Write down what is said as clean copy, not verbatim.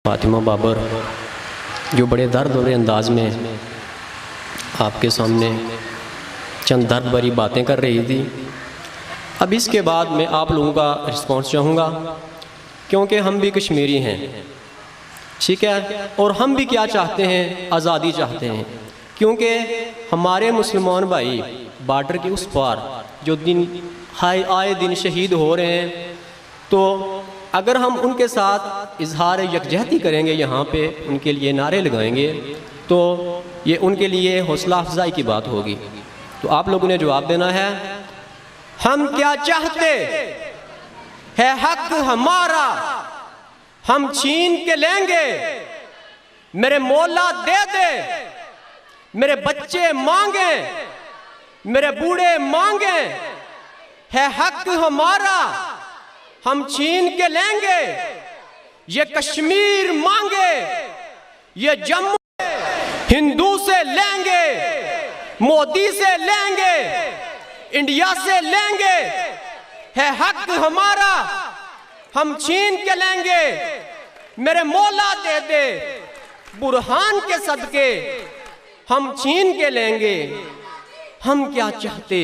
फातिमा बाबर जो बड़े दर्द भरे अंदाज में आपके सामने चंद दर्द भरी बातें कर रही थी। अब इसके बाद मैं आप लोगों का रिस्पॉन्स चाहूँगा, क्योंकि हम भी कश्मीरी हैं, ठीक है, और हम भी क्या चाहते हैं, आज़ादी चाहते हैं। क्योंकि हमारे मुसलमान भाई बॉर्डर के उस पार जो आए दिन शहीद हो रहे हैं, तो अगर हम उनके साथ इजहार यकजहती करेंगे, यहाँ पे उनके लिए नारे लगाएंगे, तो ये उनके लिए हौसला अफजाई की बात होगी। तो आप लोगों ने जवाब देना है, हम क्या चाहते है, हक हमारा हम छीन के लेंगे, मेरे मौला दे दे, मेरे बच्चे मांगे, मेरे बूढ़े मांगे, है हक हमारा हम छीन के लेंगे, ये कश्मीर मांगे, ये जम्मू हिंदू से लेंगे, मोदी से लेंगे, इंडिया से लेंगे, है हक हमारा हम छीन के लेंगे, मेरे मौला दे दे, बुरहान के सदके हम छीन के लेंगे। हम क्या चाहते